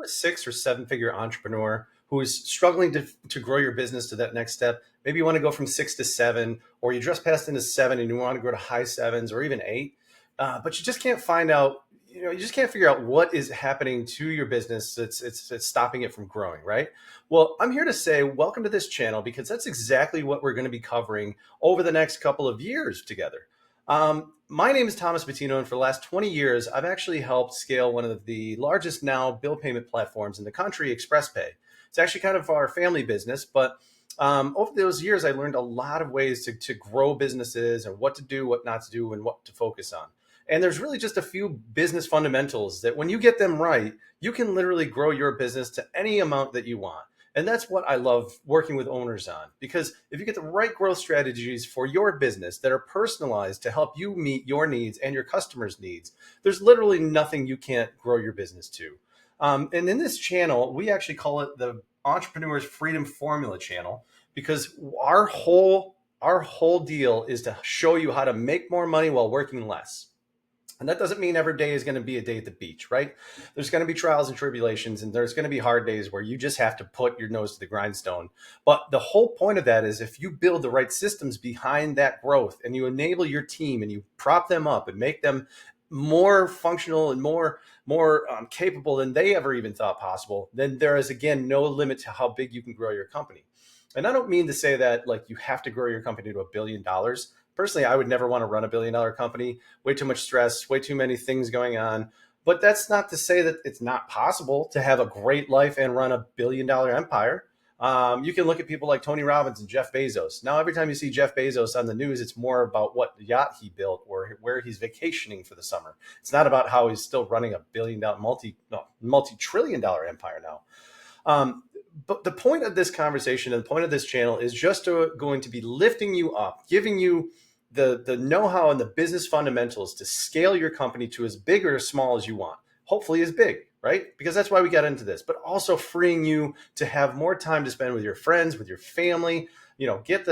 a 6 or 7 figure entrepreneur who is struggling to grow your business to that next step, maybe you want to go from 6 to 7, or you just passed into 7 and you want to go to high sevens or even 8, but you just can't find out, you just can't figure out what is happening to your business. It's stopping it from growing, right? Well, I'm here to say welcome to this channel because that's exactly what we're going to be covering over the next couple of years together. My name is Thomas Buttino, and for the last 20 years, I've actually helped scale one of the largest now bill payment platforms in the country, ExpressPay. It's actually kind of our family business, but over those years, I learned a lot of ways to grow businesses and what to do, what not to do, and what to focus on. And there's really just a few business fundamentals that when you get them right, you can literally grow your business to any amount that you want. And that's what I love working with owners on, because if you get the right growth strategies for your business that are personalized to help you meet your needs and your customers' needs, there's literally nothing you can't grow your business to. And in this channel, we actually call it the Entrepreneur's Freedom Formula channel, because our whole deal is to show you how to make more money while working less. And that doesn't mean every day is going to be a day at the beach, right? There's going to be trials and tribulations, and there's going to be hard days where you just have to put your nose to the grindstone. But the whole point of that is if you build the right systems behind that growth and you enable your team and you prop them up and make them more functional and more capable than they ever even thought possible, then there is, again, no limit to how big you can grow your company. And I don't mean to say that like you have to grow your company to $1 billion. Personally, I would never want to run $1 billion company. Way too much stress, way too many things going on. But that's not to say that it's not possible to have a great life and run $1 billion empire. You can look at people like Tony Robbins and Jeff Bezos. Now, every time you see Jeff Bezos on the news, it's more about what yacht he built or where he's vacationing for the summer. It's not about how he's still running a multi-trillion dollar empire now. But the point of this conversation and the point of this channel is just going to be lifting you up, giving you the know-how and the business fundamentals to scale your company to as big or as small as you want. Hopefully as big, right? Because that's why we got into this, but also freeing you to have more time to spend with your friends, with your family, get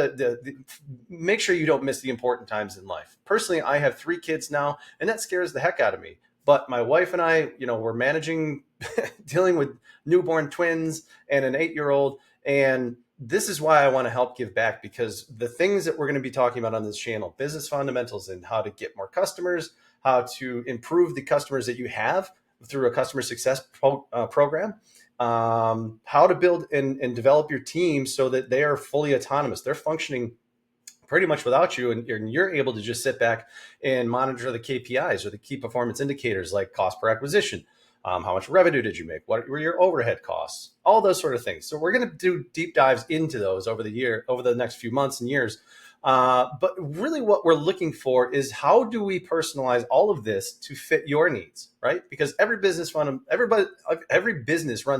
make sure you don't miss the important times in life. Personally, I have 3 kids now, and that scares the heck out of me. But my wife and I, we're managing, dealing with newborn twins and an 8-year-old. And this is why I want to help give back, because the things that we're going to be talking about on this channel, business fundamentals and how to get more customers, how to improve the customers that you have through a customer success program, how to build and develop your team so that they are fully autonomous. They're functioning pretty much without you, and you're able to just sit back and monitor the KPIs or the key performance indicators like cost per acquisition. How much revenue did you make? What were your overhead costs? All those sort of things. So we're going to do deep dives into those over the next few months and years. But really what we're looking for is how do we personalize all of this to fit your needs, right? Because every business runs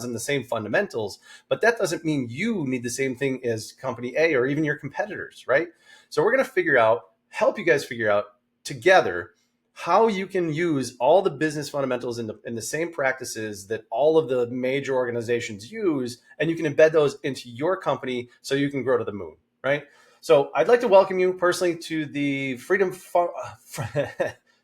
on the same fundamentals, but that doesn't mean you need the same thing as company A or even your competitors, right? So we're going to help you guys figure out together how you can use all the business fundamentals in the same practices that all of the major organizations use, and you can embed those into your company so you can grow to the moon, right? So I'd like to welcome you personally to the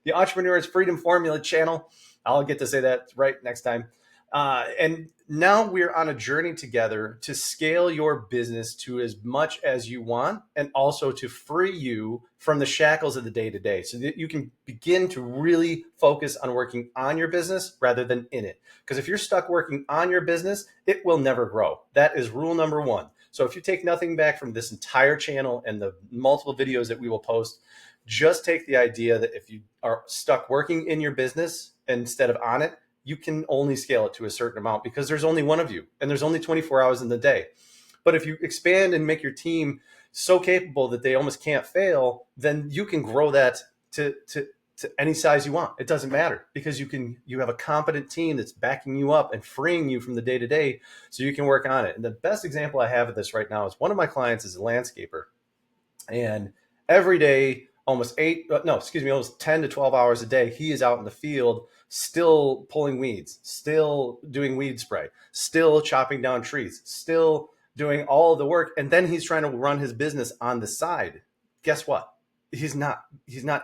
the Entrepreneur's Freedom Formula channel. I'll get to say that right next time. And now we're on a journey together to scale your business to as much as you want, and also to free you from the shackles of the day-to-day so that you can begin to really focus on working on your business rather than in it. Because if you're stuck working on your business, it will never grow. That is rule number 1. So if you take nothing back from this entire channel and the multiple videos that we will post, just take the idea that if you are stuck working in your business instead of on it, you can only scale it to a certain amount because there's only one of you and there's only 24 hours in the day. But if you expand and make your team so capable that they almost can't fail, then you can grow that to any size you want. It doesn't matter because you have a competent team that's backing you up and freeing you from the day-to-day so you can work on it. And the best example I have of this right now is one of my clients is a landscaper, and every day, almost 10 to 12 hours a day, he is out in the field still pulling weeds, still doing weed spray, still chopping down trees, still doing all the work. And then he's trying to run his business on the side. Guess what? he's not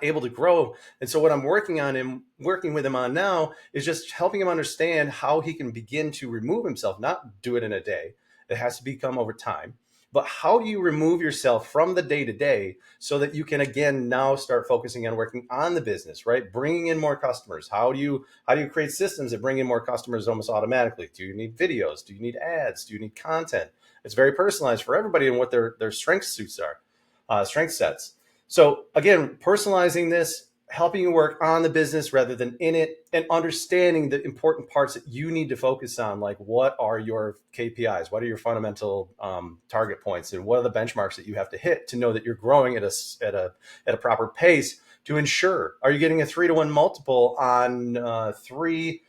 able to grow. And so what I'm working with him on now is just helping him understand how he can begin to remove himself, not do it in a day. It has to become over time. But how do you remove yourself from the day to day so that you can again now start focusing on working on the business, right? Bringing in more customers. How do you create systems that bring in more customers almost automatically? Do you need videos? Do you need ads? Do you need content? It's very personalized for everybody and what their strength suits are, strength sets. So again, personalizing this, helping you work on the business rather than in it, and understanding the important parts that you need to focus on, like what are your KPIs, what are your fundamental target points, and what are the benchmarks that you have to hit to know that you're growing at a proper pace to ensure. Are you getting a 3-to-1 multiple on $3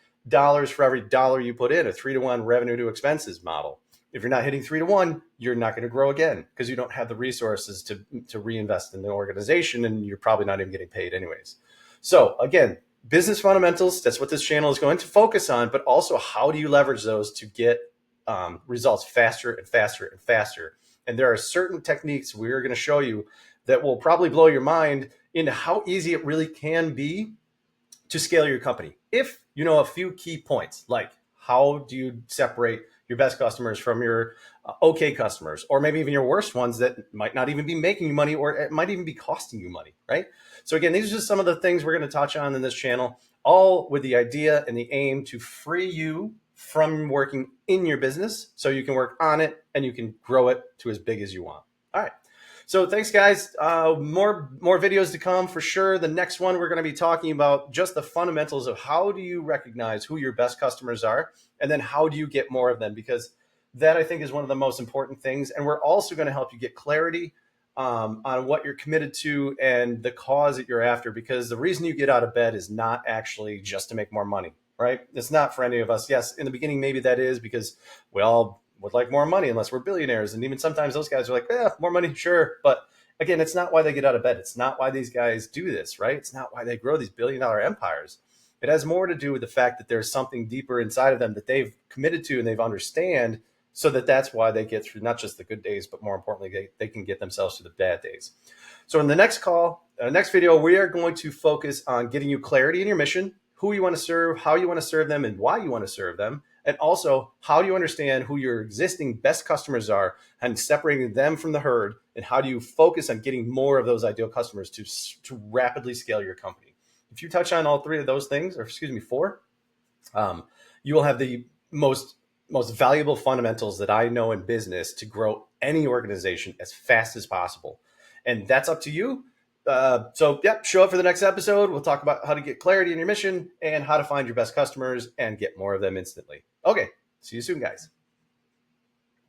for every dollar you put in, a 3-to-1 revenue to expenses model? If you're not hitting 3-to-1, you're not going to grow again because you don't have the resources to reinvest in the organization, and you're probably not even getting paid anyways. So again, business fundamentals, that's what this channel is going to focus on, but also how do you leverage those to get results faster and faster and faster. And there are certain techniques we're going to show you that will probably blow your mind into how easy it really can be to scale your company. If you know a few key points, like how do you separate your best customers from your okay customers, or maybe even your worst ones that might not even be making you money, or it might even be costing you money, right? So again, these are just some of the things we're going to touch on in this channel, all with the idea and the aim to free you from working in your business so you can work on it and you can grow it to as big as you want. All right. So thanks, guys. More videos to come for sure. The next one, we're going to be talking about just the fundamentals of how do you recognize who your best customers are, and then how do you get more of them, because that, I think, is one of the most important things. And we're also going to help you get clarity on what you're committed to and the cause that you're after, because the reason you get out of bed is not actually just to make more money, right? It's not for any of us. Yes, in the beginning, maybe that is because we all would like more money unless we're billionaires. And even sometimes those guys are like, yeah, more money, sure. But again, it's not why they get out of bed. It's not why these guys do this, right? It's not why they grow these billion-dollar empires. It has more to do with the fact that there's something deeper inside of them that they've committed to and they've understand, so that's why they get through not just the good days, but more importantly, they can get themselves through the bad days. So in the next next video, we are going to focus on getting you clarity in your mission, who you want to serve, how you want to serve them, and why you want to serve them. And also, how do you understand who your existing best customers are and separating them from the herd? And how do you focus on getting more of those ideal customers to rapidly scale your company? If you touch on all three of those things, or excuse me, four, you will have the most valuable fundamentals that I know in business to grow any organization as fast as possible. And that's up to you. So yeah, show up for the next episode. We'll talk about how to get clarity in your mission and how to find your best customers and get more of them instantly. Okay, see you soon, guys.